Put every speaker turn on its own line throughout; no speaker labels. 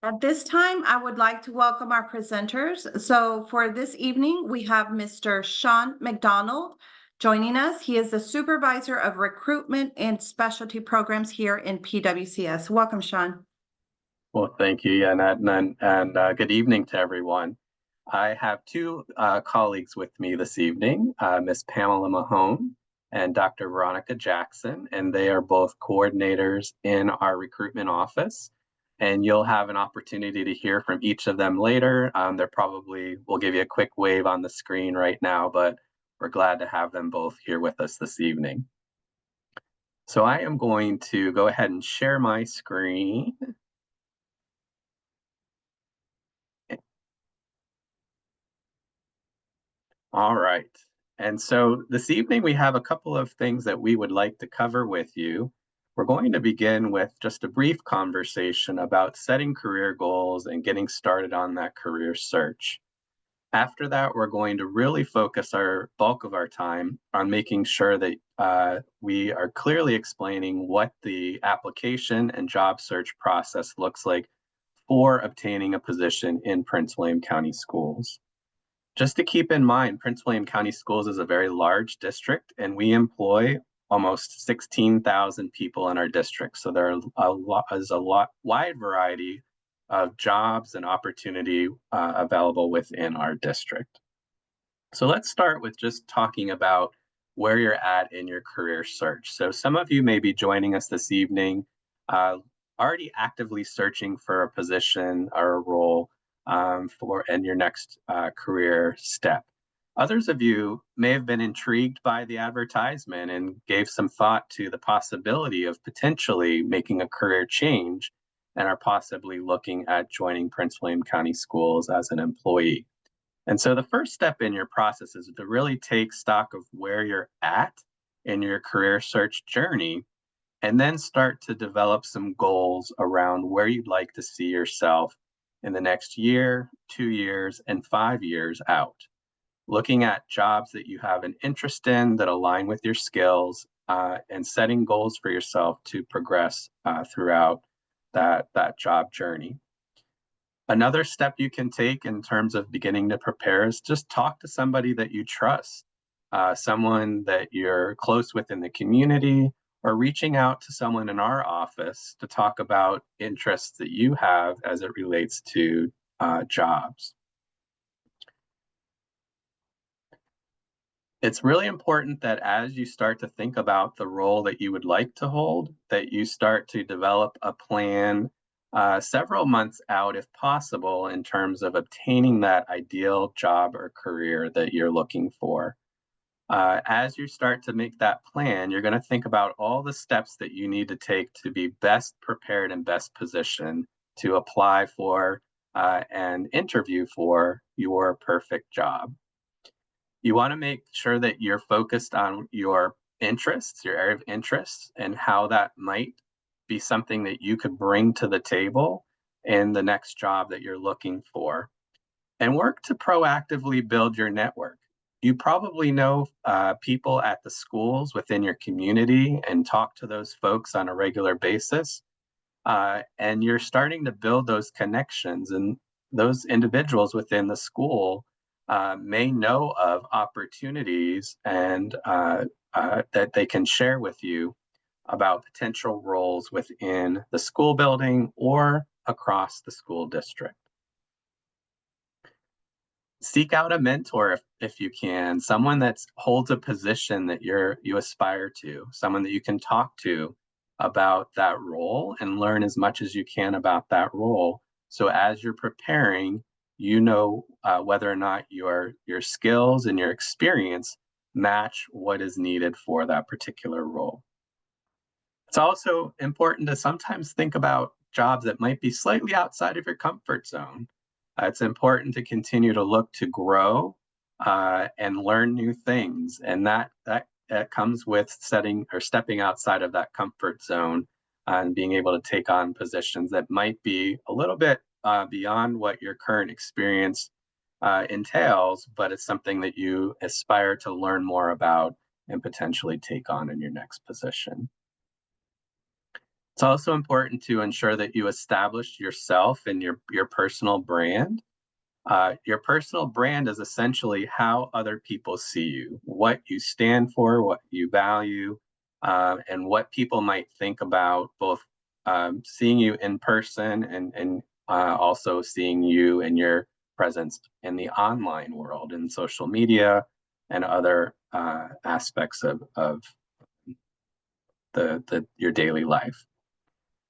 At this time, I would like to welcome our presenters. So for this evening, we have Mr. Sean McDonald joining us. He is the Supervisor of Recruitment and Specialty Programs here in PWCS. Welcome, Sean.
Well, thank you, Janet, and good evening to everyone. I have two colleagues with me this evening, Ms. Pamela Mahone and Dr. Veronica Jackson, and they are both coordinators in our recruitment office. And you'll have an opportunity to hear from each of them later. They're probably, we'll give you a quick wave on the screen right now, but we're glad to have them both here with us this evening. So I am going to go ahead and share my screen. All right. And so this evening we have a couple of things that we would like to cover with you. We're going to begin with just a brief conversation about setting career goals and getting started on that career search. After that, we're going to really focus our bulk of our time on making sure that we are clearly explaining what the application and job search process looks like for obtaining a position in Prince William County Schools. Just to keep in mind, Prince William County Schools is a very large district, and we employ almost 16,000 people in our district. So there is a wide variety of jobs and opportunity available within our district. So let's start with just talking about where you're at in your career search. So some of you may be joining us this evening, already actively searching for a position or a role for in your next career step. Others of you may have been intrigued by the advertisement and gave some thought to the possibility of potentially making a career change and are possibly looking at joining Prince William County Schools as an employee. And so the first step in your process is to really take stock of where you're at in your career search journey and then start to develop some goals around where you'd like to see yourself in the next year, 2 years, and 5 years out. Looking at jobs that you have an interest in that align with your skills and setting goals for yourself to progress throughout that job journey. Another step you can take in terms of beginning to prepare is just talk to somebody that you trust, someone that you're close with in the community, or reaching out to someone in our office to talk about interests that you have as it relates to jobs. It's really important that as you start to think about the role that you would like to hold, that you start to develop a plan several months out, if possible, in terms of obtaining that ideal job or career that you're looking for. As you start to make that plan, you're going to think about all the steps that you need to take to be best prepared and best positioned to apply for and interview for your perfect job. You want to make sure that you're focused on your interests, your area of interest, and how that might be something that you could bring to the table in the next job that you're looking for. And work to proactively build your network. You probably know people at the schools within your community and talk to those folks on a regular basis. And you're starting to build those connections, and those individuals within the school may know of opportunities and that they can share with you about potential roles within the school building or across the school district. Seek out a mentor if you can, someone that holds a position that you aspire to, someone that you can talk to about that role and learn as much as you can about that role. So as you're preparing, you know whether or not your skills and your experience match what is needed for that particular role. It's also important to sometimes think about jobs that might be slightly outside of your comfort zone. It's important to continue to look to grow and learn new things, and that comes with setting or stepping outside of that comfort zone and being able to take on positions that might be a little bit beyond what your current experience entails, but it's something that you aspire to learn more about and potentially take on in your next position. It's also important to ensure that you establish yourself and your personal brand. Your personal brand is essentially how other people see you, what you stand for, what you value, and what people might think about both seeing you in person and also seeing you and your presence in the online world, in social media and other aspects of your daily life.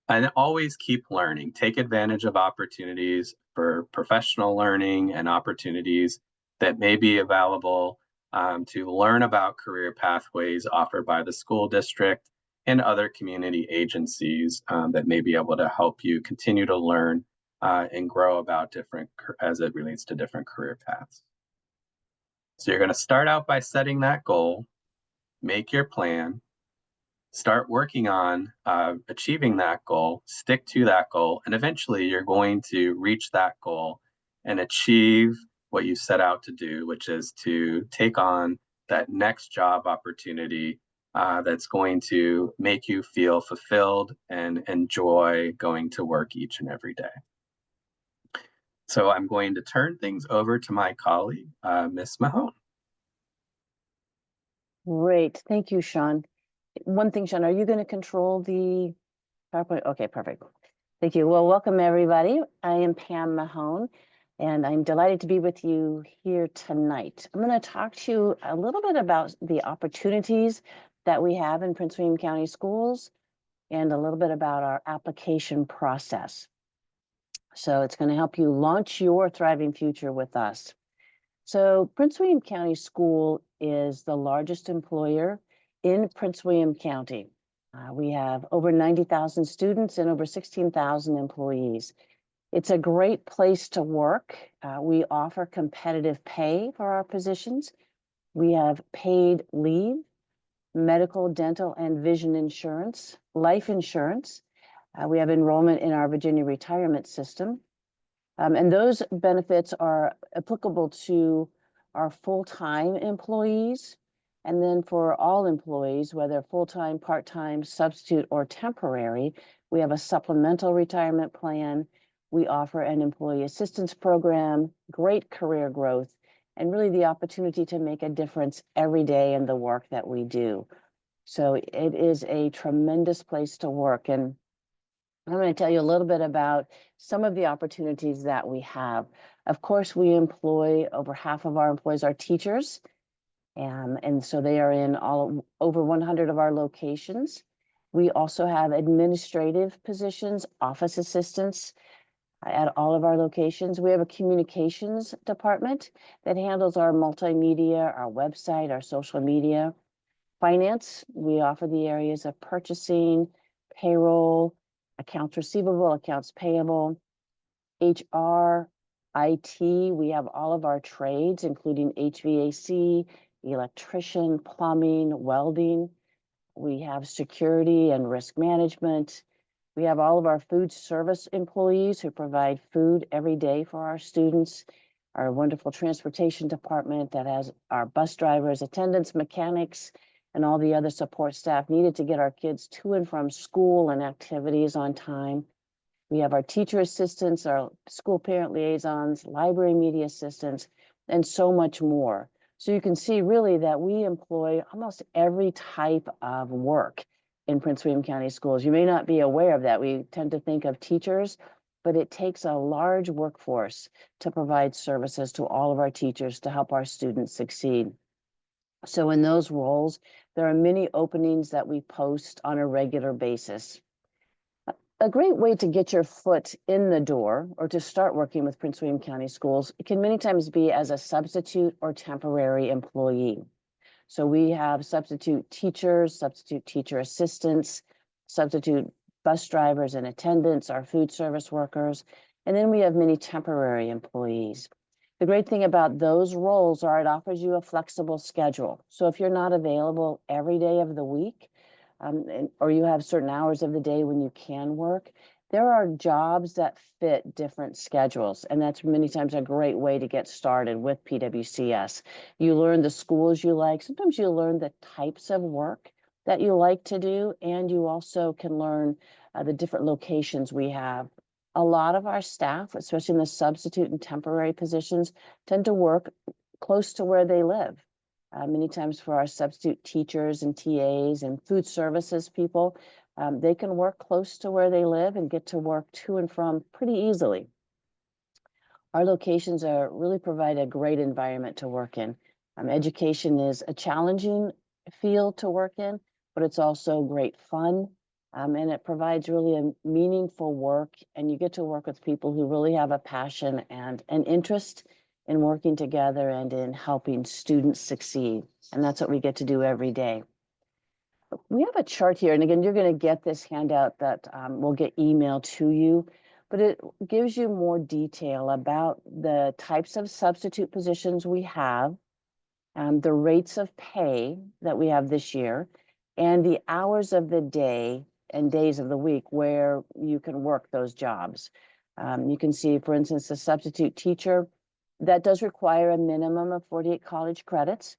And always keep learning. Take advantage of opportunities for professional learning and opportunities that may be available to learn about career pathways offered by the school district and other community agencies that may be able to help you continue to learn and grow about as it relates to different career paths. So you're going to start out by setting that goal, make your plan, start working on achieving that goal, stick to that goal, and eventually you're going to reach that goal and achieve what you set out to do, which is to take on that next job opportunity that's going to make you feel fulfilled and enjoy going to work each and every day. So I'm going to turn things over to my colleague, Ms. Mahone.
Great. Thank you, Sean. One thing, Sean, are you going to control the PowerPoint? Okay, perfect. Thank you. Well, welcome everybody. I am Pam Mahone, and I'm delighted to be with you here tonight. I'm going to talk to you a little bit about the opportunities that we have in Prince William County Schools and a little bit about our application process. So it's going to help you launch your thriving future with us. So Prince William County School is the largest employer in Prince William County. We have over 90,000 students and over 16,000 employees. It's a great place to work. We offer competitive pay for our positions. We have paid leave, medical, dental, and vision insurance, life insurance. We have enrollment in our Virginia retirement system. And those benefits are applicable to our full-time employees. And then for all employees, whether full-time, part-time, substitute, or temporary, we have a supplemental retirement plan. We offer an employee assistance program, great career growth, and really the opportunity to make a difference every day in the work that we do. So it is a tremendous place to work. And I'm going to tell you a little bit about some of the opportunities that we have. Of course, we employ over half of our employees are teachers. And so they are in over 100 of our locations. We also have administrative positions, office assistants at all of our locations. We have a communications department that handles our multimedia, our website, our social media. Finance, we offer the areas of purchasing, payroll, accounts receivable, accounts payable, HR, IT. We have all of our trades, including HVAC, electrician, plumbing, welding. We have security and risk management. We have all of our food service employees who provide food every day for our students. Our wonderful transportation department that has our bus drivers, attendants, mechanics, and all the other support staff needed to get our kids to and from school and activities on time. We have our teacher assistants, our school parent liaisons, library media assistants, and so much more. So you can see really that we employ almost every type of work in Prince William County Schools. You may not be aware of that. We tend to think of teachers, but it takes a large workforce to provide services to all of our teachers to help our students succeed. So in those roles, there are many openings that we post on a regular basis. A great way to get your foot in the door or to start working with Prince William County Schools, it can many times be as a substitute or temporary employee. So we have substitute teachers, substitute teacher assistants, substitute bus drivers and attendants, our food service workers, and then we have many temporary employees. The great thing about those roles are it offers you a flexible schedule. So if you're not available every day of the week, or you have certain hours of the day when you can work, there are jobs that fit different schedules. And that's many times a great way to get started with PWCS. You learn the schools you like. Sometimes you learn the types of work that you like to do, and you also can learn the different locations we have. A lot of our staff, especially in the substitute and temporary positions, tend to work close to where they live. Many times for our substitute teachers and TAs and food services people, they can work close to where they live and get to work to and from pretty easily. Our locations really provide a great environment to work in. Education is a challenging field to work in, but it's also great fun. And it provides really a meaningful work, and you get to work with people who really have a passion and an interest in working together and in helping students succeed. And that's what we get to do every day. We have a chart here, and again, you're going to get this handout that will get emailed to you, but it gives you more detail about the types of substitute positions we have, the rates of pay that we have this year, and the hours of the day and days of the week where you can work those jobs. You can see, for instance, a substitute teacher, that does require a minimum of 48 college credits.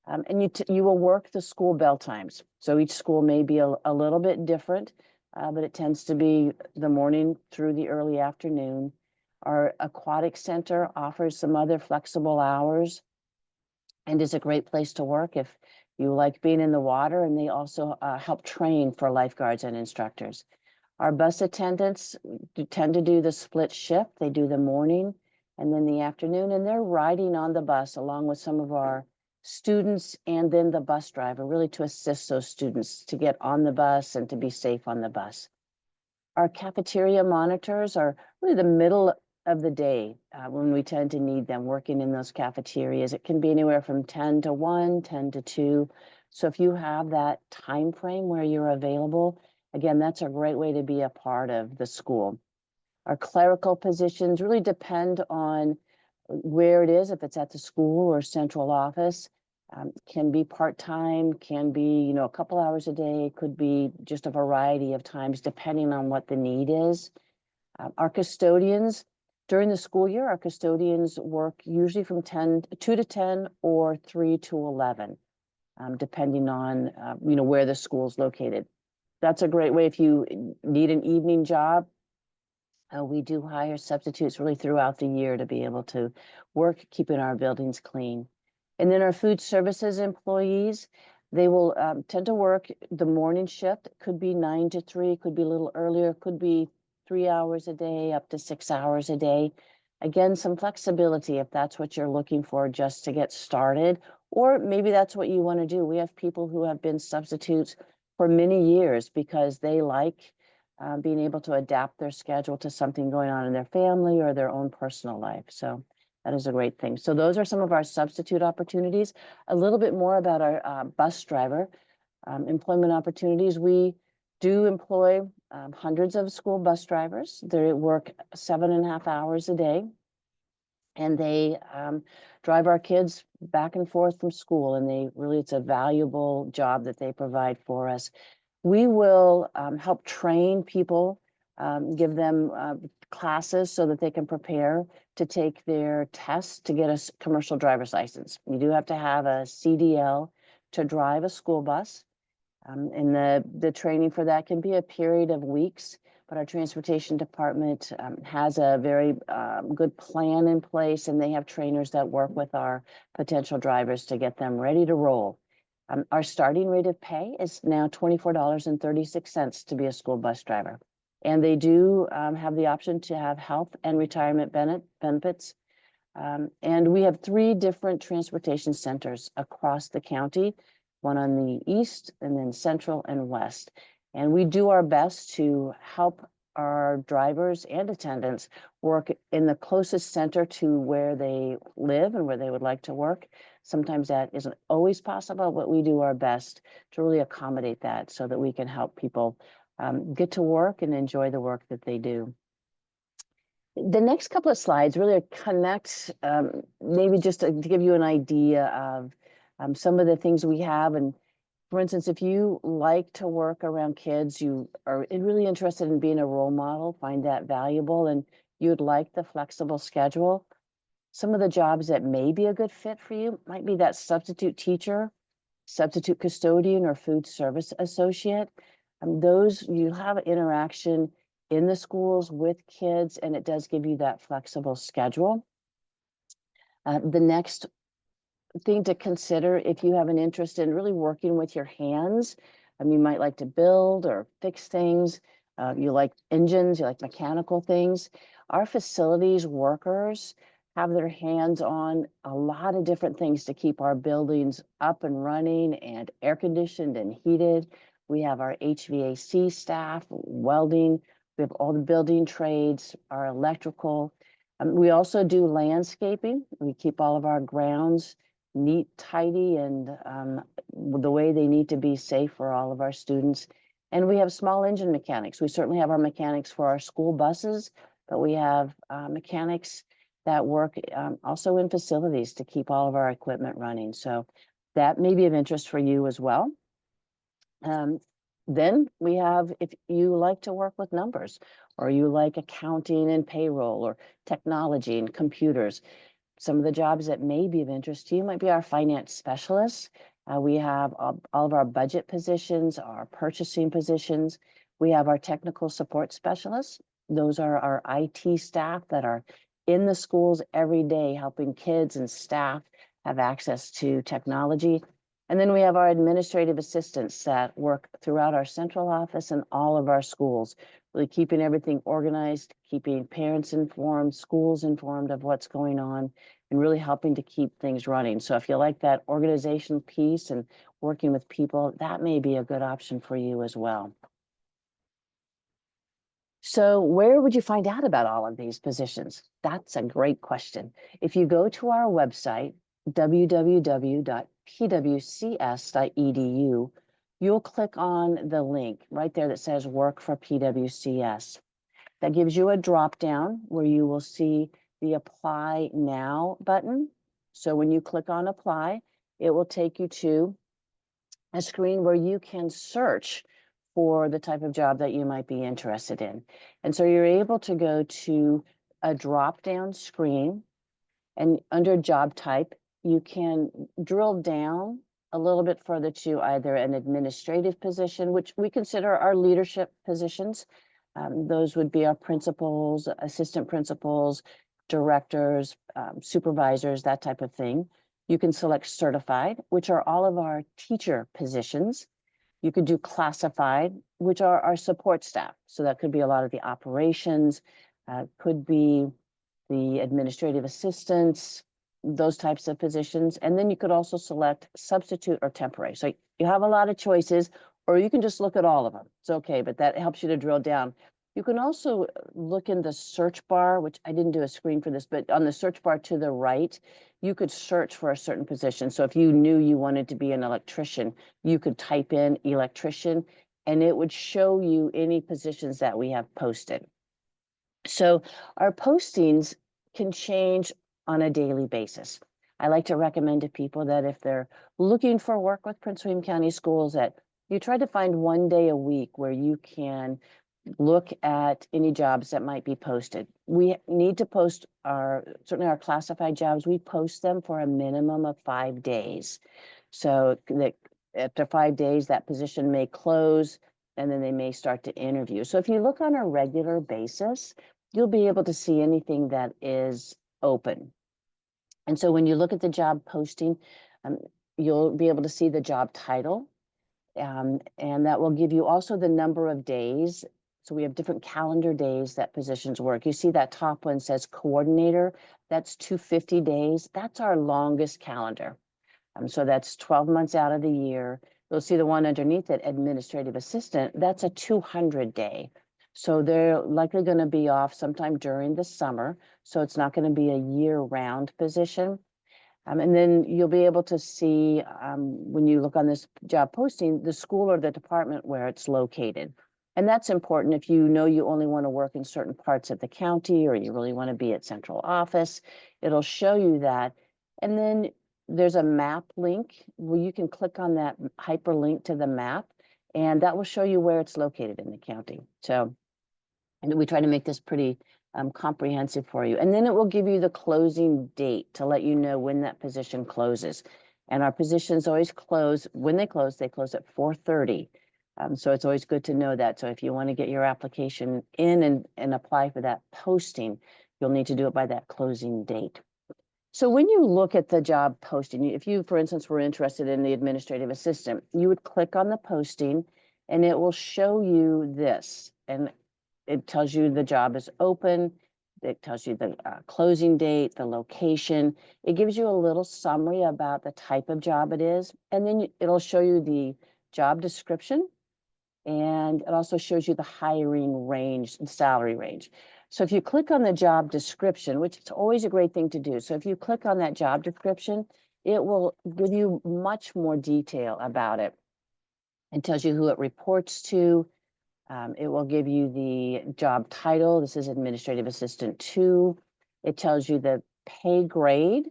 And you will work the school bell times. So each school may be a little bit different, but it tends to be the morning through the early afternoon. Our aquatic center offers some other flexible hours and is a great place to work if you like being in the water, and they also help train for lifeguards and instructors. Our bus attendants tend to do the split shift. They do the morning and then the afternoon, and they're riding on the bus along with some of our students and then the bus driver, really to assist those students to get on the bus and to be safe on the bus. Our cafeteria monitors are really the middle of the day when we tend to need them working in those cafeterias. It can be anywhere from 10 to 1, 10 to 2. So if you have that time frame where you're available, again, that's a great way to be a part of the school. Our clerical positions really depend on where it is, if it's at the school or central office. Can be part-time, can be, a couple hours a day, could be just a variety of times depending on what the need is. Our custodians, during the school year, our custodians work usually from 2 to 10 or 3 to 11, depending on, where the school is located. That's a great way if you need an evening job. We do hire substitutes really throughout the year to be able to work keeping our buildings clean. And then our food services employees, they will tend to work the morning shift. It could be 9 to 3, could be a little earlier, could be 3 hours a day, up to 6 hours a day. Again, some flexibility if that's what you're looking for just to get started, or maybe that's what you want to do. We have people who have been substitutes for many years because they like being able to adapt their schedule to something going on in their family or their own personal life. So that is a great thing. So those are some of our substitute opportunities. A little bit more about our bus driver employment opportunities. We do employ hundreds of school bus drivers. They work 7.5 hours a day, and they drive our kids back and forth from school, and it's a valuable job that they provide for us. We will help train people, give them classes so that they can prepare to take their tests to get a commercial driver's license. You do have to have a CDL to drive a school bus. And the training for that can be a period of weeks, but our transportation department has a very good plan in place, and they have trainers that work with our potential drivers to get them ready to roll. Our starting rate of pay is now $24.36 to be a school bus driver. And they do have the option to have health and retirement benefits. And we have 3 different transportation centers across the county, one on the east and then central and west. And we do our best to help our drivers and attendants work in the closest center to where they live and where they would like to work. Sometimes that isn't always possible, but we do our best to really accommodate that so that we can help people get to work and enjoy the work that they do. The next couple of slides really connect, maybe just to give you an idea of some of the things we have. And for instance, if you like to work around kids, you are really interested in being a role model, find that valuable, and you'd like the flexible schedule, some of the jobs that may be a good fit for you might be that substitute teacher substitute custodian or food service associate. Those, you have interaction in the schools with kids, and it does give you that flexible schedule. The next thing to consider, if you have an interest in really working with your hands, you might like to build or fix things, you like engines, you like mechanical things. Our facilities workers have their hands on a lot of different things to keep our buildings up and running and air conditioned and heated. We have our HVAC staff, welding, we have all the building trades, our electrical. We also do landscaping. We keep all of our grounds neat, tidy, and the way they need to be, safe for all of our students. And we have small engine mechanics. We certainly have our mechanics for our school buses, but we have mechanics that work also in facilities to keep all of our equipment running. So that may be of interest for you as well. Then we have, if you like to work with numbers, or you like accounting and payroll, or technology and computers, some of the jobs that may be of interest to you might be our finance specialists. We have all of our budget positions, our purchasing positions. We have our technical support specialists. Those are our IT staff that are in the schools every day, helping kids and staff have access to technology. And then we have our administrative assistants that work throughout our central office and all of our schools, really keeping everything organized, keeping parents informed, schools informed of what's going on, and really helping to keep things running. So if you like that organization piece and working with people, that may be a good option for you as well. So where would you find out about all of these positions? That's a great question. If you go to our website, www.pwcs.edu, you'll click on the link right there that says Work for PWCS. That gives you a drop down where you will see the Apply Now button. So when you click on Apply, it will take you to a screen where you can search for the type of job that you might be interested in. And so you're able to go to a drop down screen, and under job type, you can drill down a little bit further to either an administrative position, which we consider our leadership positions. Those would be our principals, assistant principals, directors, supervisors, that type of thing. You can select certified, which are all of our teacher positions. You could do classified, which are our support staff. So that could be a lot of the operations, could be the administrative assistants, those types of positions. And then you could also select substitute or temporary. So you have a lot of choices, or you can just look at all of them. It's okay, but that helps you to drill down. You can also look in the search bar, which I didn't do a screen for this, but on the search bar to the right, you could search for a certain position. So if you knew you wanted to be an electrician, you could type in electrician, and it would show you any positions that we have posted. So our postings can change on a daily basis. I like to recommend to people that if they're looking for work with Prince William County Schools, that you try to find one day a week where you can look at any jobs that might be posted. We need to post certainly our classified jobs, we post them for a minimum of 5 days. So that after 5 days, that position may close, and then they may start to interview. So if you look on a regular basis, you'll be able to see anything that is open. And so when you look at the job posting, you'll be able to see the job title, and that will give you also the number of days. So we have different calendar days that positions work. You see that top one says coordinator, that's 250 days. That's our longest calendar. So that's 12 months out of the year. You'll see the one underneath it, administrative assistant, that's a 200 day. So they're likely going to be off sometime during the summer. So it's not going to be a year-round position. And then you'll be able to see, when you look on this job posting, the school or the department where it's located. And that's important if you know you only want to work in certain parts of the county, or you really want to be at central office. It'll show you that. And then there's a map link where you can click on that hyperlink to the map, and that will show you where it's located in the county. So, and we try to make this pretty comprehensive for you. And then it will give you the closing date to let you know when that position closes. And our positions always close, when they close at 4:30. So it's always good to know that. So if you want to get your application in and apply for that posting, you'll need to do it by that closing date. So when you look at the job posting, if you, for instance, were interested in the administrative assistant, you would click on the posting and it will show you this. And it tells you the job is open. It tells you the closing date, the location. It gives you a little summary about the type of job it is. And then it'll show you the job description. And it also shows you the hiring range and salary range. So if you click on the job description, which is always a great thing to do. So if you click on that job description, it will give you much more detail about it. It tells you who it reports to. It will give you the job title. This is Administrative Assistant 2. It tells you the pay grade.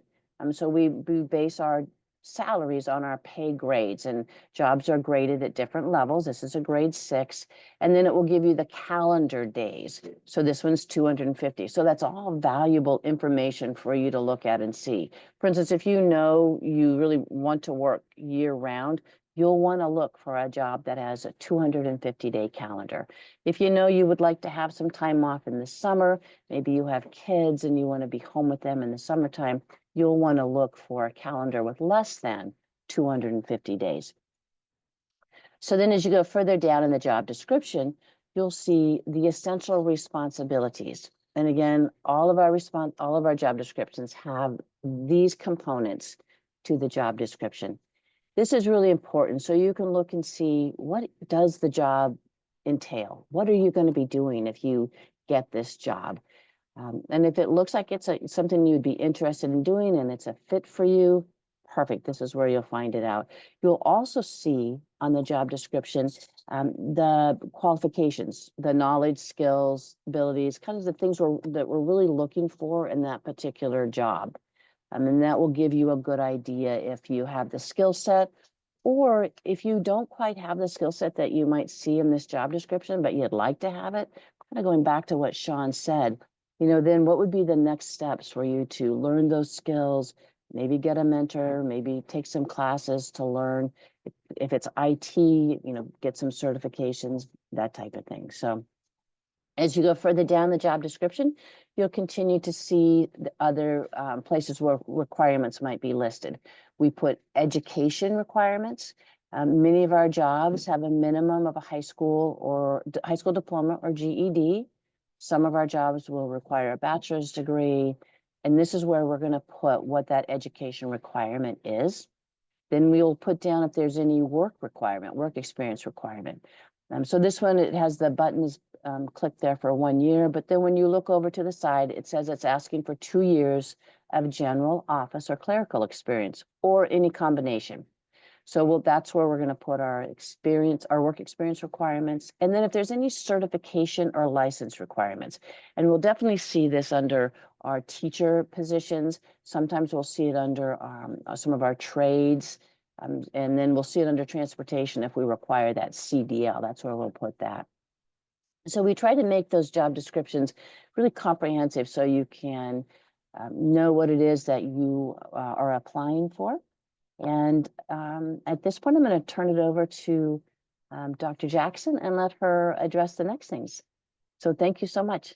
So we base our salaries on our pay grades, and jobs are graded at different levels. This is a grade 6, and then it will give you the calendar days. So this one's 250. So that's all valuable information for you to look at and see. For instance, if you know you really want to work year round, you'll want to look for a job that has a 250-day calendar. If you know you would like to have some time off in the summer, maybe you have kids and you want to be home with them in the summertime, you'll want to look for a calendar with less than 250 days. So then as you go further down in the job description, you'll see the essential responsibilities. And again, all of our job descriptions have these components to the job description. This is really important. So you can look and see, what does the job entail? What are you going to be doing if you get this job? And if it looks like it's something you'd be interested in doing and it's a fit for you, perfect. This is where you'll find it out. You'll also see on the job description the qualifications, the knowledge, skills, abilities, kind of the things that we're really looking for in that particular job. And that will give you a good idea if you have the skill set, or if you don't quite have the skill set that you might see in this job description, but you'd like to have it. Kind of going back to what Sean said, then what would be the next steps for you to learn those skills, maybe get a mentor, maybe take some classes to learn. If it's IT, get some certifications, that type of thing. So as you go further down the job description, you'll continue to see the other places where requirements might be listed. We put education requirements. Many of our jobs have a minimum of a high school diploma or GED. Some of our jobs will require a bachelor's degree. And this is where we're going to put what that education requirement is. Then we'll put down if there's any work experience requirement. So this one, it has the buttons clicked there for 1 year, but then when you look over to the side, it says it's asking for 2 years of general office or clerical experience, or any combination. So that's where we're going to put our work experience requirements. And then if there's any certification or license requirements, and we'll definitely see this under our teacher positions. Sometimes we'll see it under some of our trades. And then we'll see it under transportation if we require that CDL. That's where we'll put that. So we try to make those job descriptions really comprehensive so you can know what it is that you are applying for. And at this point, I'm going to turn it over to Dr. Jackson and let her address the next things. So thank you so much.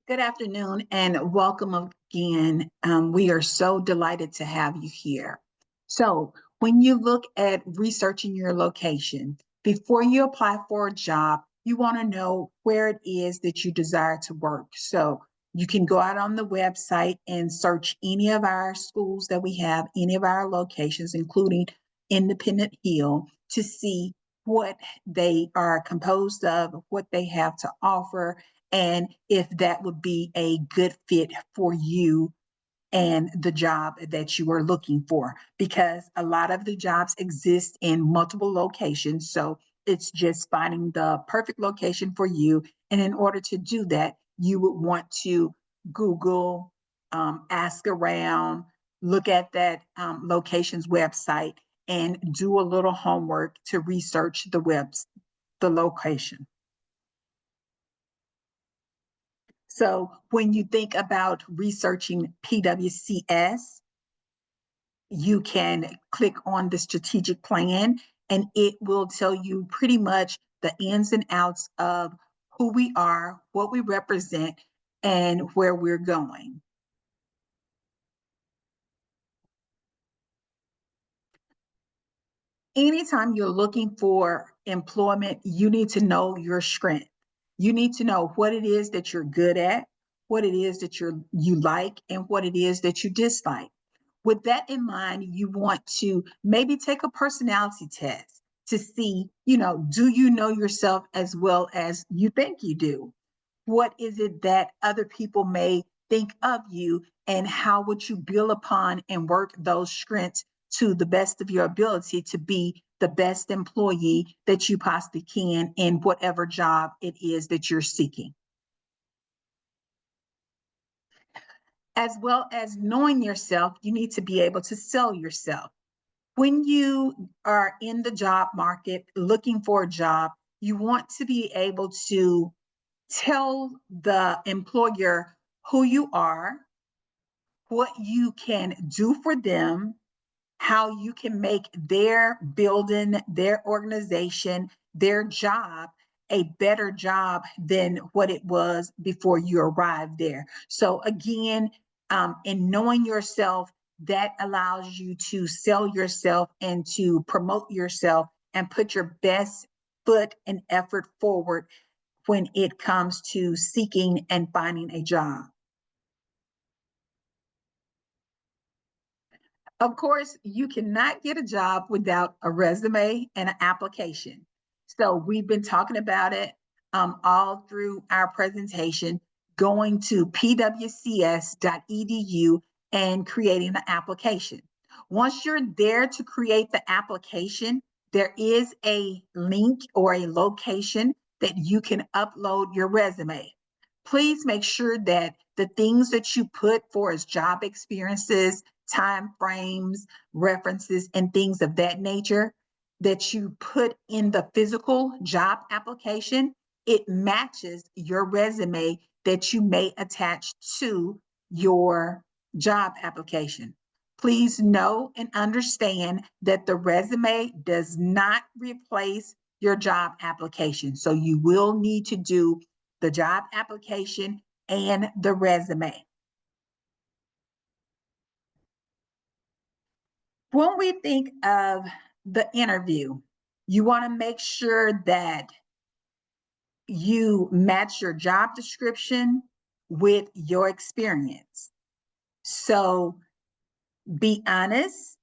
Good afternoon and welcome again. We are so delighted to have you here. So when you look at researching your location, before you apply for a job, you want to know where it is that you desire to work. So you can go out on the website and search any of our schools that we have, any of our locations, including Independent Hill, to see what they are composed of, what they have to offer, and if that would be a good fit for you and the job that you are looking for, because a lot of the jobs exist in multiple locations. So it's just finding the perfect location for you. And in order to do that, you would want to Google, ask around, look at that location's website, and do a little homework to research the location. So when you think about researching PWCS, you can click on the strategic plan, and it will tell you pretty much the ins and outs of who we are, what we represent, and where we're going. Anytime you're looking for employment, you need to know your strength. You need to know what it is that you're good at, what it is that you like, and what it is that you dislike. With that in mind, you want to maybe take a personality test to see, do you know yourself as well as you think you do? What is it that other people may think of you, and how would you build upon and work those strengths to the best of your ability to be the best employee that you possibly can in whatever job it is that you're seeking? As well as knowing yourself, you need to be able to sell yourself. When you are in the job market looking for a job, you want to be able to tell the employer who you are, what you can do for them, how you can make their building, their organization, their job a better job than what it was before you arrived there. So again, in knowing yourself, that allows you to sell yourself and to promote yourself and put your best foot and effort forward when it comes to seeking and finding a job. Of course, you cannot get a job without a resume and an application. So we've been talking about it all through our presentation, going to pwcs.edu and creating the application. Once you're there to create the application, there is a link or a location that you can upload your resume. Please make sure that the things that you put for as job experiences, time frames, references, and things of that nature that you put in the physical job application, it matches your resume that you may attach to your job application. Please know and understand that the resume does not replace your job application. So you will need to do the job application and the resume. When we think of the interview, you want to make sure that you match your job description with your experience. So be honest,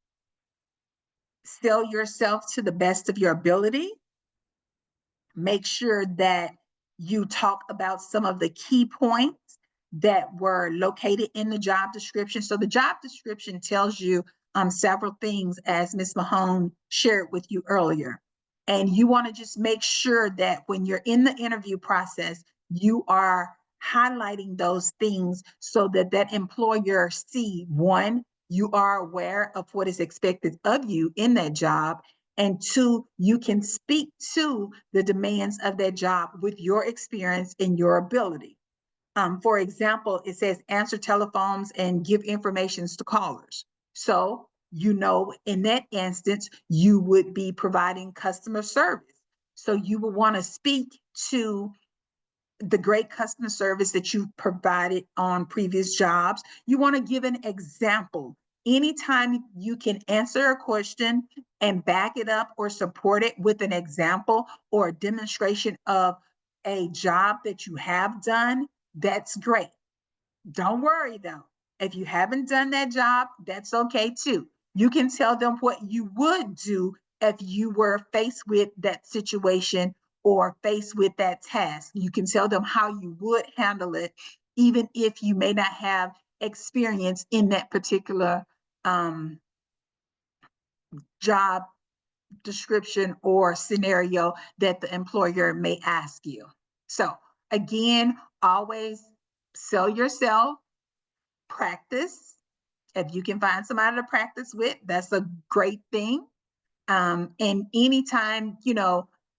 sell yourself to the best of your ability. Make sure that you talk about some of the key points that were located in the job description. So the job description tells you several things, as Ms. Mahone shared with you earlier. And you want to just make sure that when you're in the interview process, you are highlighting those things so that that employer see, one, you are aware of what is expected of you in that job, and two, you can speak to the demands of that job with your experience and your ability. For example, it says answer telephones and give information to callers. So, in that instance, you would be providing customer service. So you would want to speak to the great customer service that you've provided on previous jobs. You want to give an example. Anytime you can answer a question and back it up or support it with an example or a demonstration of a job that you have done, that's great. Don't worry though. If you haven't done that job, that's okay too. You can tell them what you would do if you were faced with that situation or faced with that task. You can tell them how you would handle it, even if you may not have experience in that particular job description or scenario that the employer may ask you. So again, always sell yourself, practice. If you can find somebody to practice with, that's a great thing. And anytime,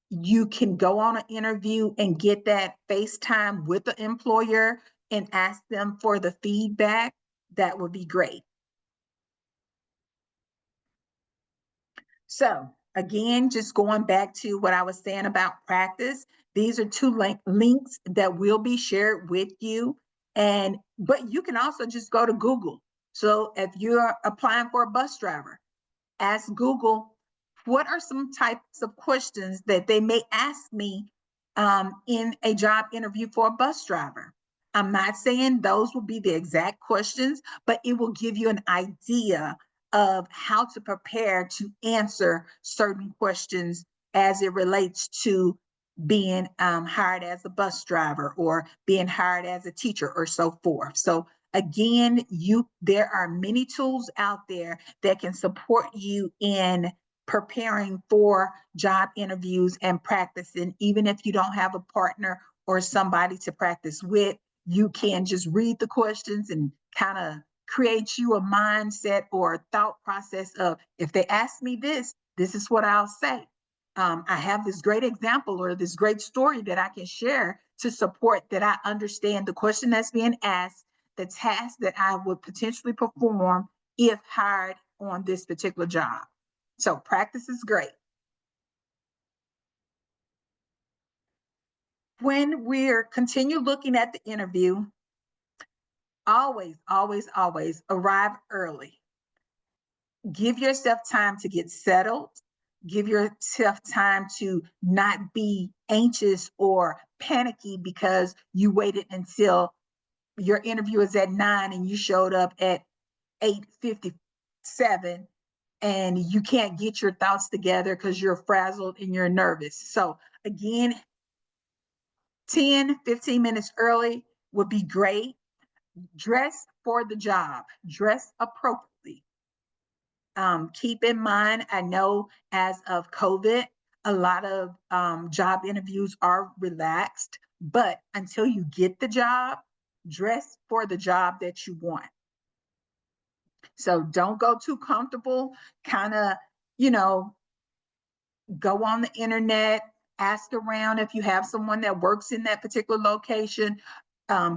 you can go on an interview and get that FaceTime with the employer and ask them for the feedback, that would be great. So again, just going back to what I was saying about practice, these are two links that will be shared with you. But you can also just go to Google. So if you're applying for a bus driver, ask Google, what are some types of questions that they may ask me in a job interview for a bus driver? I'm not saying those will be the exact questions, but it will give you an idea of how to prepare to answer certain questions as it relates to being hired as a bus driver or being hired as a teacher or so forth. So again, there are many tools out there that can support you in preparing for job interviews and practicing. Even if you don't have a partner or somebody to practice with, you can just read the questions and kind of create you a mindset or a thought process of, if they ask me this, this is what I'll say. I have this great example or this great story that I can share to support that I understand the question that's being asked, the task that I would potentially perform if hired on this particular job. So practice is great. When we're continue looking at the interview, always, always, always arrive early. Give yourself time to get settled. Give yourself time to not be anxious or panicky because you waited until your interview is at 9 and you showed up at 8:57 and you can't get your thoughts together because you're frazzled and you're nervous. So again, 10, 15 minutes early would be great. Dress for the job, dress appropriately. Keep in mind, I know as of COVID, a lot of job interviews are relaxed, but until you get the job, dress for the job that you want. So don't go too comfortable, kind of, go on the internet, ask around if you have someone that works in that particular location,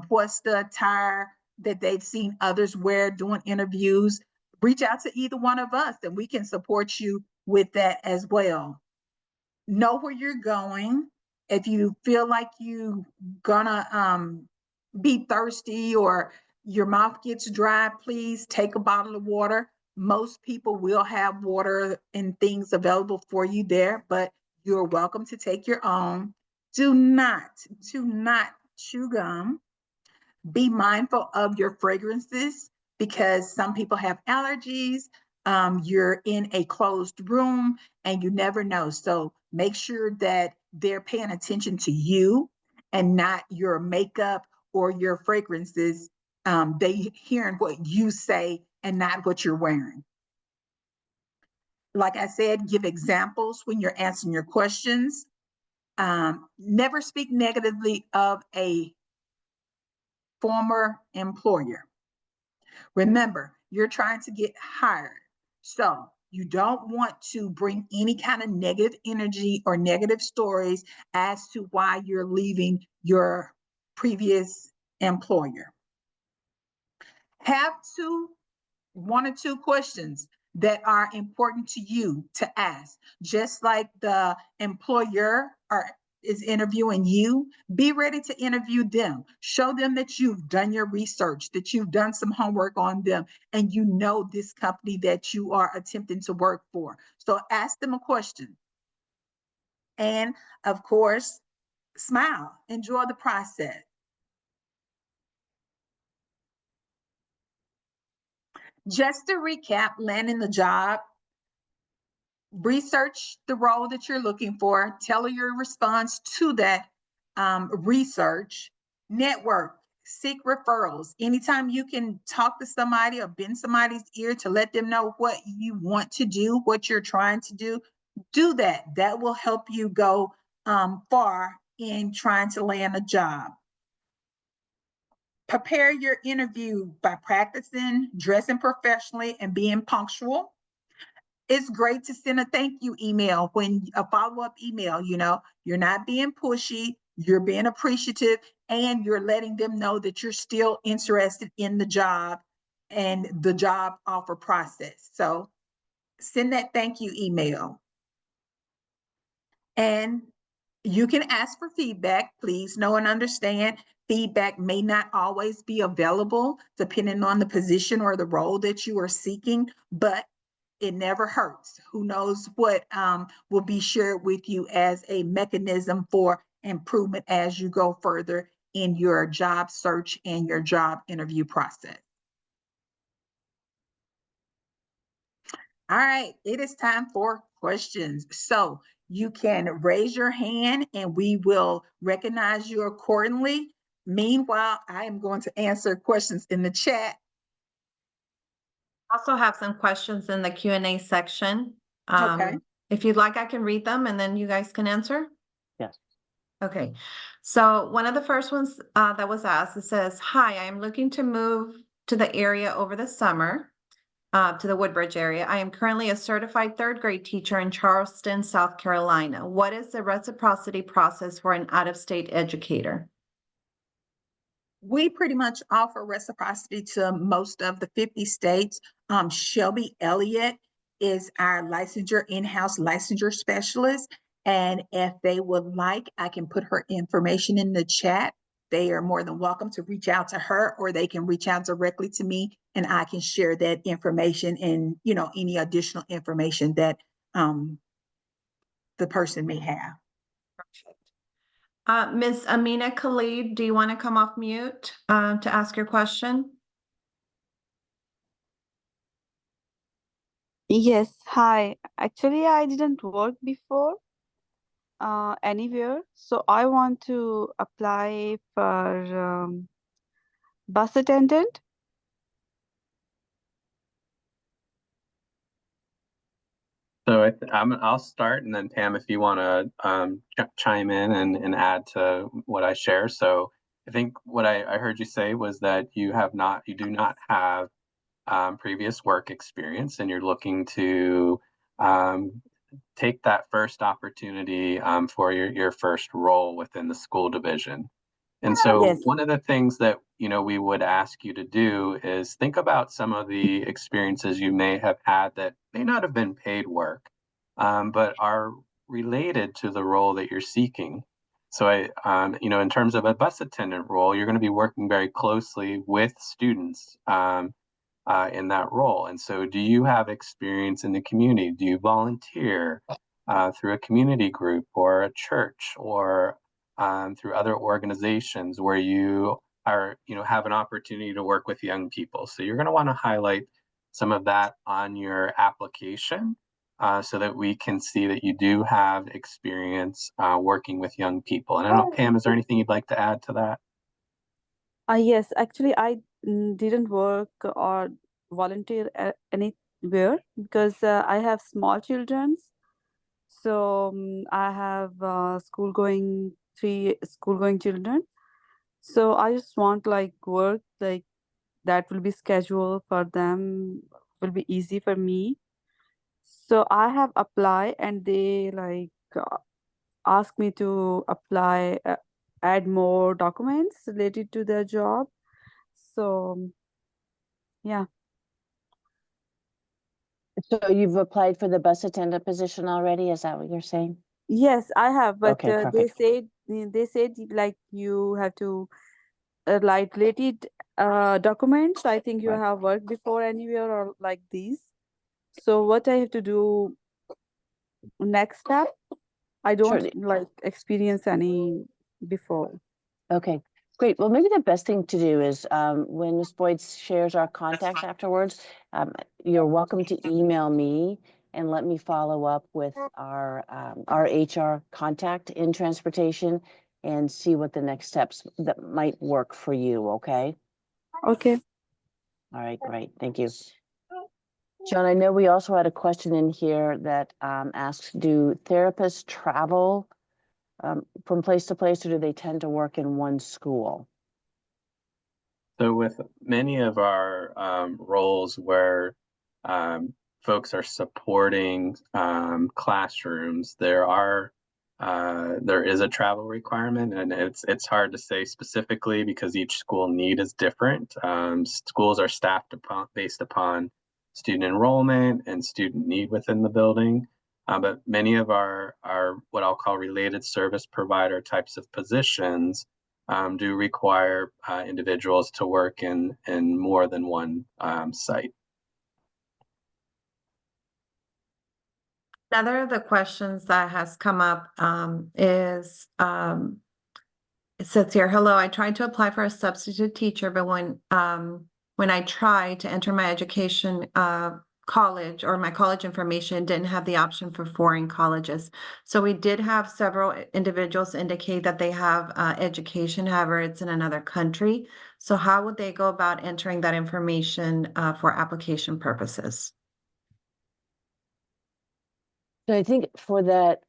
what's the attire that they've seen others wear doing interviews. Reach out to either one of us and we can support you with that as well. Know where you're going. If you feel like you gonna be thirsty or your mouth gets dry, please take a bottle of water. Most people will have water and things available for you there, but you're welcome to take your own. Do not chew gum. Be mindful of your fragrances because some people have allergies. You're in a closed room and you never know. So make sure that they're paying attention to you and not your makeup or your fragrances. They hearing what you say and not what you're wearing. Like I said, give examples when you're answering your questions. Never speak negatively of a former employer. Remember, you're trying to get hired. So you don't want to bring any kind of negative energy or negative stories as to why you're leaving your previous employer. Have one or two questions that are important to you to ask. Just like the employer is interviewing you, be ready to interview them. Show them that you've done your research, that you've done some homework on them, and you know this company that you are attempting to work for. So ask them a question. And of course, smile, enjoy the process. Just to recap, landing the job, research the role that you're looking for, tailor your response to that research, network, seek referrals. Anytime you can talk to somebody or bend somebody's ear to let them know what you want to do, what you're trying to do that. That will help you go far in trying to land a job. Prepare your interview by practicing, dressing professionally, and being punctual. It's great to send a thank you email when a follow-up email, you're not being pushy, you're being appreciative, and you're letting them know that you're still interested in the job and the job offer process. So send that thank you email. And you can ask for feedback. Please know and understand feedback may not always be available depending on the position or the role that you are seeking, but it never hurts. Who knows what will be shared with you as a mechanism for improvement as you go further in your job search and your job interview process. All right, it is time for questions. So you can raise your hand and we will recognize you accordingly. Meanwhile, I am going to answer questions in the chat.
Also have some questions in the Q&A section.
Okay.
If you'd like, I can read them and then you guys can answer.
Yes.
Okay, so one of the first ones that was asked, it says, "Hi, I am looking to move to the area over the summer, to the Woodbridge area. I am currently a certified third grade teacher in Charleston, South Carolina. What is the reciprocity process for an out-of-state educator?"
We pretty much offer reciprocity to most of the 50 states. Shelby Elliott is our licensure, in-house licensure specialist. And if they would like, I can put her information in the chat. They are more than welcome to reach out to her, or they can reach out directly to me and I can share that information and, you know, any additional information that the person may have.
Ms. Amina Khalid, do you want to come off mute to ask your question?
Yes, hi. Actually, I didn't work before anywhere, so I want to apply for bus attendant.
So I'll start, and then Pam, if you want to chime in and add to what I share. So I think what I heard you say was that you do not have previous work experience, and you're looking to take that first opportunity for your first role within the school division. And so
Yes.
one of the things that, we would ask you to do is think about some of the experiences you may have had that may not have been paid work, but are related to the role that you're seeking. So in terms of a bus attendant role, you're going to be working very closely with students in that role. And so do you have experience in the community? Do you volunteer through a community group or a church or through other organizations where you are, have an opportunity to work with young people? So you're going to want to highlight some of that on your application so that we can see that you do have experience working with young people. And I don't know, Pam, is there anything you'd like to add to that?
Yes, actually, I didn't work or volunteer anywhere because I have small children. So I have three school-going children. So I just want like work like that will be scheduled for them, will be easy for me. So I have applied and they like asked me to apply, add more documents related to their job. So yeah.
So you've applied for the bus attendant position already? Is that what you're saying?
Yes, I have, but
Okay,
they
perfect.
said like you have to like related documents. I think you
Right.
have worked before anywhere or like these. So what I have to do next step? I
Sure.
don't like experience any before.
Okay, great. Well, maybe the best thing to do is when Ms. Boyd shares our contact afterwards, you're welcome to email me and let me follow up with our HR contact in transportation and see what the next steps that might work for you, okay?
Okay.
All right, great. Thank you. John, I know we also had a question in here that asks, do therapists travel from place to place, or do they tend to work in one school?
So with many of our roles where folks are supporting classrooms, there is a travel requirement, and it's hard to say specifically because each school need is different. Schools are staffed based upon student enrollment and student need within the building. But many of our what I'll call related service provider types of positions do require individuals to work in more than one site.
Another of the questions that has come up is it says here, hello, I tried to apply for a substitute teacher, but when I tried to enter my education college or my college information, it didn't have the option for foreign colleges. So we did have several individuals indicate that they have education, however, it's in another country. So how would they go about entering that information for application purposes?
So I think for that,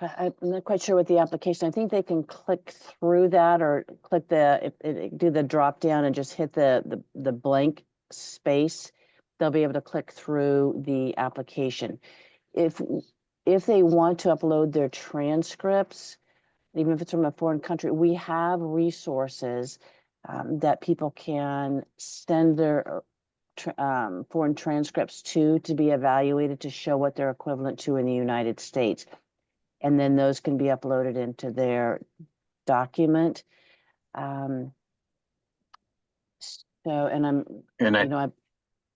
I'm not quite sure what the application, I think they can click through that or click do the drop down and just hit the blank space. They'll be able to click through the application. If they want to upload their transcripts, even if it's from a foreign country, we have resources that people can send their foreign transcripts to be evaluated to show what they're equivalent to in the United States. And then those can be uploaded into their document.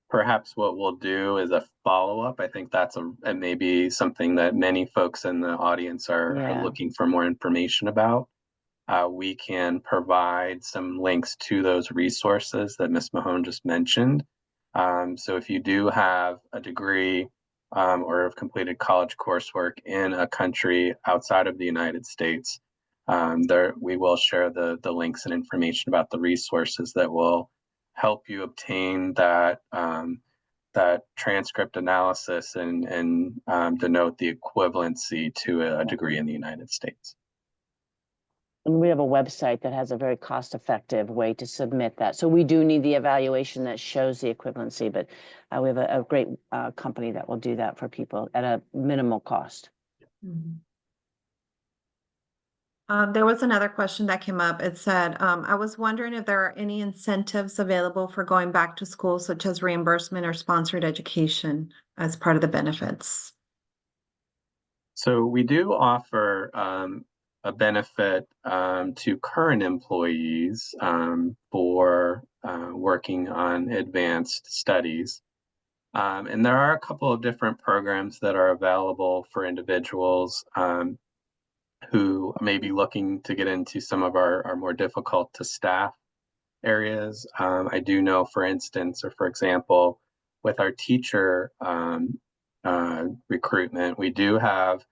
Perhaps what we'll do is a follow-up. I think that's it may be something that many folks in the audience are looking for more information about. We can provide some links to those resources that Ms. Mahone just mentioned. So if you do have a degree or have completed college coursework in a country outside of the United States, we will share the links and information about the resources that will help you obtain that transcript analysis and denote the equivalency to a degree in the United States.
And we have a website that has a very cost-effective way to submit that. So we do need the evaluation that shows the equivalency, but we have a great company that will do that for people at a minimal cost.
Mm-hmm. There was another question that came up. It said, I was wondering if there are any incentives available for going back to school, such as reimbursement or sponsored education as part of the benefits.
So we do offer a benefit to current employees for working on advanced studies. And there are a couple of different programs that are available for individuals who may be looking to get into some of our more difficult to staff areas. I do know, for instance, or for example, with our teacher recruitment, we do have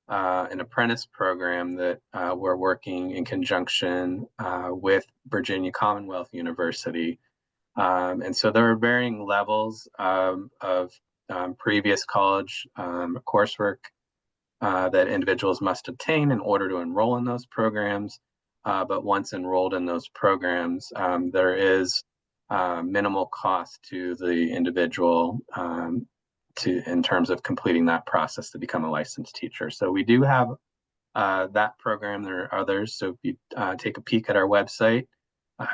an apprentice program that we're working in conjunction with Virginia Commonwealth University. And so there are varying levels of previous college coursework that individuals must obtain in order to enroll in those programs. But once enrolled in those programs, there is minimal cost to the individual in terms of completing that process to become a licensed teacher. So we do have that program. There are others. So if you take a peek at our website,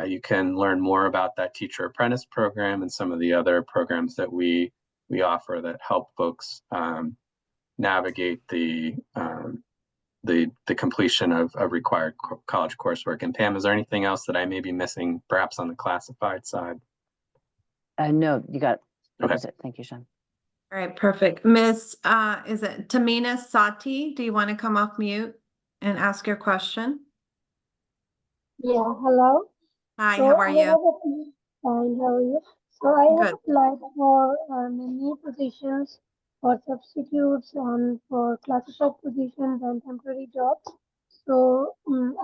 you can learn more about that teacher apprentice program and some of the other programs that we offer that help folks navigate the completion of required college coursework. And Pam, is there anything else that I may be missing, perhaps on the classified side?
No, you got it.
Okay.
Thank you, Sean.
All right, perfect. Miss, is it Tamina Sati? Do you want to come off mute and ask your question?
Yeah, hello.
Hi,
So
how are
I
you?
fine, how are you? So I
Good.
have applied for many positions for substitutes and for classified positions and temporary jobs. So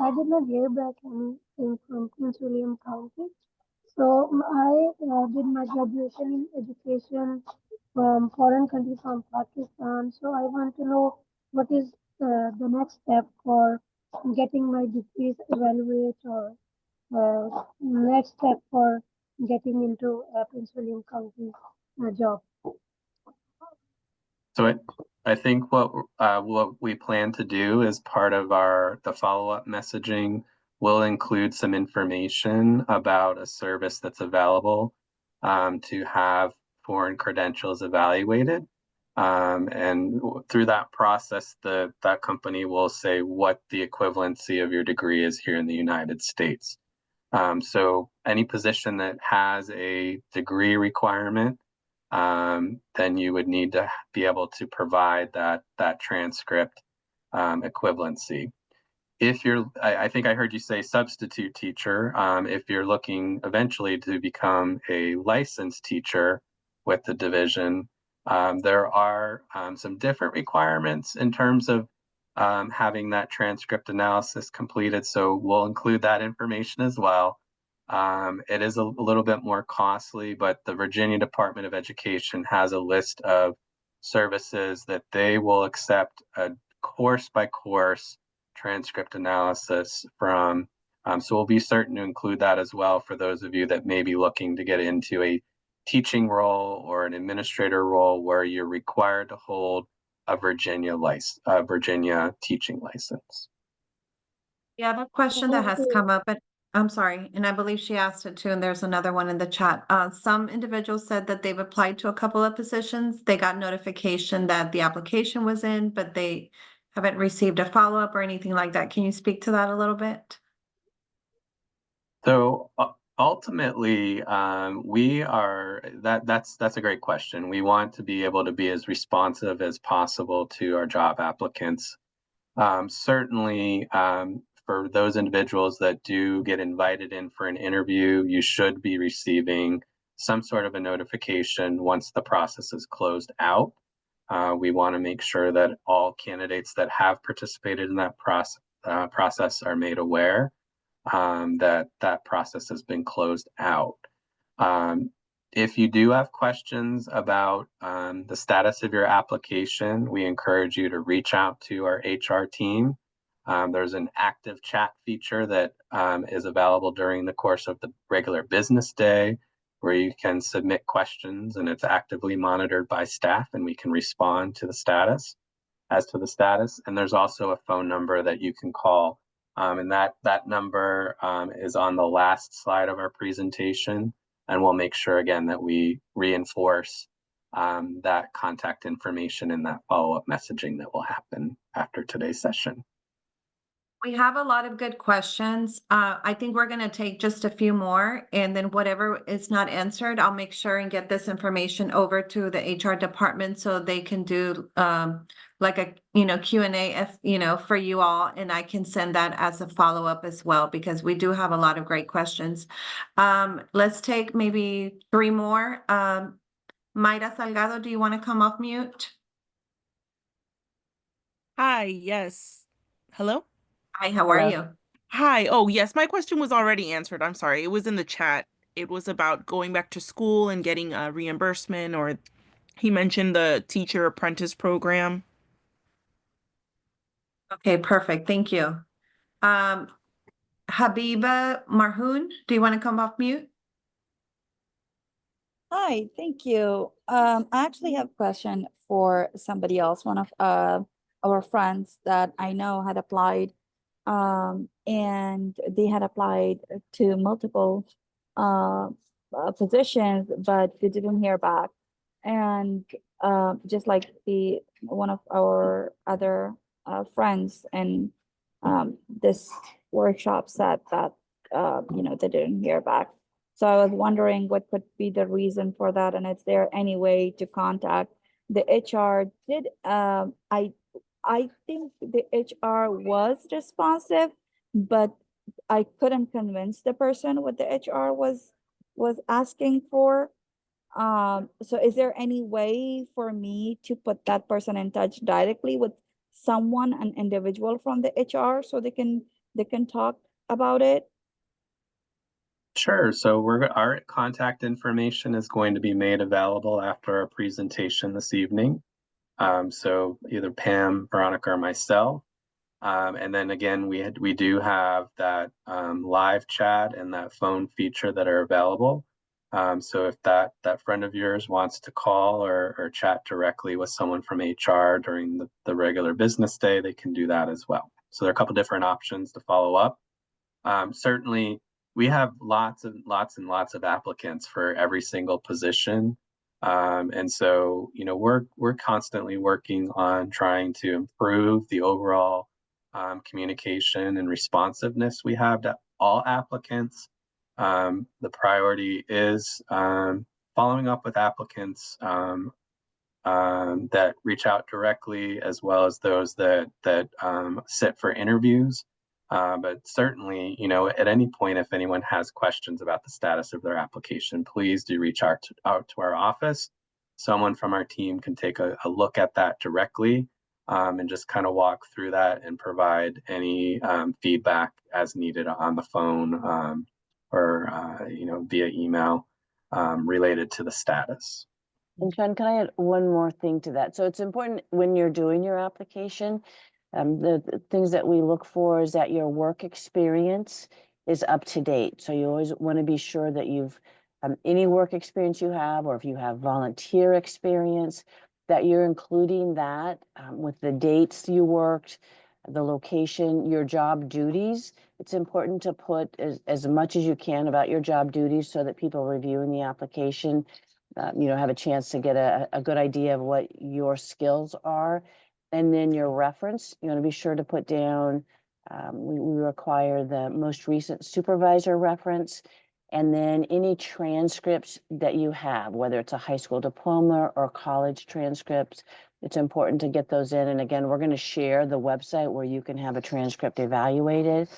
I did not hear back anything from Prince William County. So I did my graduation in education from foreign country, from Pakistan. So I want to know what is the next step for getting my degrees evaluated, or next step for getting into a Prince William County job.
So I think what we plan to do as part of the follow-up messaging will include some information about a service that's available to have for and credentials evaluated. And through that process, that company will say what the equivalency of your degree is here in the United States. So any position that has a degree requirement, then you would need to be able to provide that transcript equivalency. If I think I heard you say substitute teacher, if you're looking eventually to become a licensed teacher with the division, there are some different requirements in terms of having that transcript analysis completed. So we'll include that information as well. It is a little bit more costly, but the Virginia Department of Education has a list of services that they will accept a course by course transcript analysis from. So we'll be certain to include that as well for those of you that may be looking to get into a teaching role or an administrator role where you're required to hold a Virginia teaching license.
Yeah, the question that has come up, and I'm sorry, and I believe she asked it too, and there's another one in the chat. Some individuals said that they've applied to a couple of positions. They got notification that the application was in, but they haven't received a follow-up or anything like that. Can you speak to that a little bit?
So ultimately, that's a great question. We want to be able to be as responsive as possible to our job applicants. Certainly, for those individuals that do get invited in for an interview, you should be receiving some sort of a notification once the process is closed out. We want to make sure that all candidates that have participated in that process are made aware that process has been closed out. If you do have questions about the status of your application, we encourage you to reach out to our HR team. There's an active chat feature that is available during the course of the regular business day where you can submit questions, and it's actively monitored by staff, and we can respond to the status as to the status. And there's also a phone number that you can call. And that number is on the last slide of our presentation. And we'll make sure again that we reinforce that contact information in that follow-up messaging that will happen after today's session.
We have a lot of good questions. I think we're going to take just a few more, and then whatever is not answered, I'll make sure and get this information over to the HR department so they can do like a Q&A if for you all, and I can send that as a follow-up as well because we do have a lot of great questions. Let's take maybe 3 more. Mayra Salgado, do you want to come off mute?
Hi, yes. Hello?
Hi, how are you?
Hi. Oh, yes, my question was already answered. I'm sorry. It was in the chat. It was about going back to school and getting a reimbursement, or he mentioned the teacher apprentice program.
Okay, perfect. Thank you. Habiba Marhoun, do you want to come off mute?
Hi, thank you. I actually have a question for somebody else, one of our friends that I know had applied, and they had applied to multiple positions, but they didn't hear back. And just like one of our other friends in this workshop said that they didn't hear back. So I was wondering what could be the reason for that, and is there any way to contact the HR? I think the HR was responsive, but I couldn't convince the person what the HR was asking for. So is there any way for me to put that person in touch directly with someone, an individual from the HR, so they can talk about it?
Sure. So our contact information is going to be made available after our presentation this evening. So either Pam, Veronica, or myself. And then again, we do have that live chat and that phone feature that are available. So if that friend of yours wants to call or chat directly with someone from HR during the regular business day, they can do that as well. So there are a couple different options to follow up. Certainly, we have lots and lots of applicants for every single position. And so, we're constantly working on trying to improve the overall communication and responsiveness we have to all applicants. The priority is following up with applicants that reach out directly, as well as those that sit for interviews. But certainly, at any point, if anyone has questions about the status of their application, please do reach out to our office. Someone from our team can take a look at that directly and just kind of walk through that and provide any feedback as needed on the phone or via email related to the status.
And Sean, can I add one more thing to that? So it's important when you're doing your application, the things that we look for is that your work experience is up to date. So you always want to be sure that you've any work experience you have, or if you have volunteer experience, that you're including that with the dates you worked, the location, your job duties. It's important to put as much as you can about your job duties so that people reviewing the application have a chance to get a good idea of what your skills are. And then your reference, you want to be sure to put down, we require the most recent supervisor reference, and then any transcripts that you have, whether it's a high school diploma or college transcripts, it's important to get those in. And again, we're going to share the website where you can have a transcript evaluated.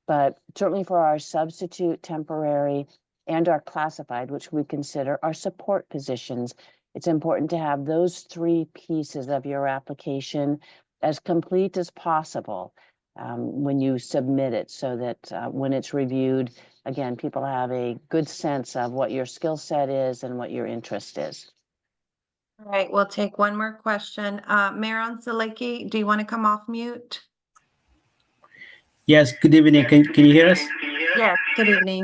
But certainly for our substitute, temporary, and our classified, which we consider our support positions, it's important to have those three pieces of your application as complete as possible when you submit it, so that when it's reviewed, again, people have a good sense of what your skill set is and what your interest is.
All right, we'll take one more question. Maron Zalecki, do you want to come off mute?
Yes, good evening. Can you hear us?
Yes, good evening.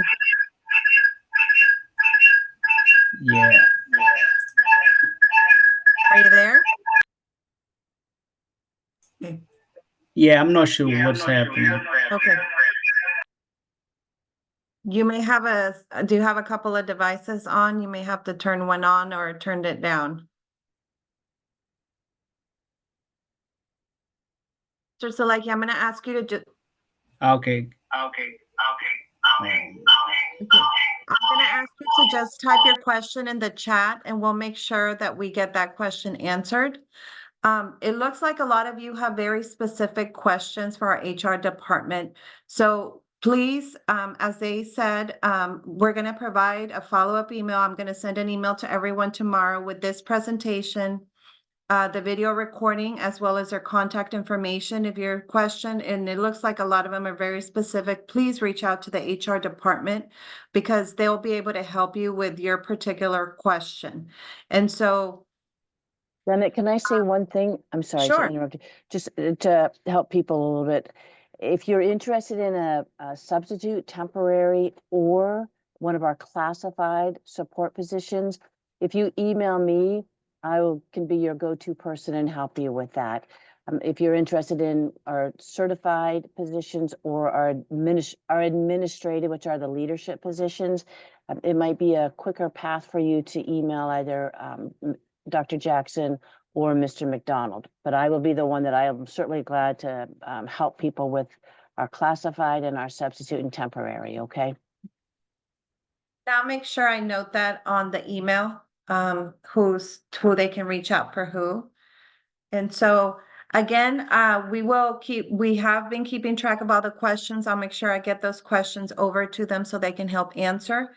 Yeah.
Are you there? Okay.
Yeah, I'm not sure what's happening.
Okay. You may have do you have a couple of devices on? You may have to turn one on or turn it down. Mr. Zalecki, I'm going to ask you to just.
Okay.
I'm going to ask you to just type your question in the chat, and we'll make sure that we get that question answered. It looks like a lot of you have very specific questions for our HR department. So please, as they said, we're going to provide a follow-up email. I'm going to send an email to everyone tomorrow with this presentation, the video recording, as well as their contact information. If your question, and it looks like a lot of them are very specific, please reach out to the HR department because they'll be able to help you with your particular question. And so,
Remick, can I say one thing? I'm sorry
Sure.
to interrupt you. Just to help people a little bit. If you're interested in a substitute, temporary, or one of our classified support positions, if you email me, can be your go-to person and help you with that. If you're interested in our certified positions or our administrative, which are the leadership positions, it might be a quicker path for you to email either Dr. Jackson or Mr. McDonald, but I will be the one that I am certainly glad to help people with our classified and our substitute and temporary, okay?
I'll make sure I note that on the email, who they can reach out for who. And so again, we have been keeping track of all the questions. I'll make sure I get those questions over to them so they can help answer.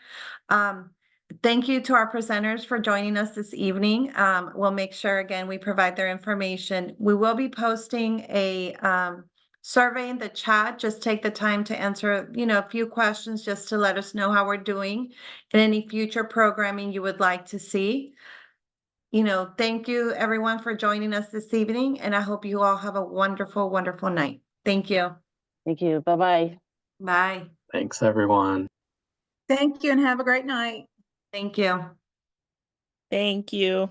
Thank you to our presenters for joining us this evening. We'll make sure again, we provide their information. We will be posting a survey in the chat. Just take the time to answer, a few questions just to let us know how we're doing and any future programming you would like to see. Thank you everyone for joining us this evening, and I hope you all have a wonderful, wonderful night. Thank you.
Thank you. Bye-bye.
Bye.
Thanks, everyone.
Thank you and have a great night.
Thank you.
Thank you.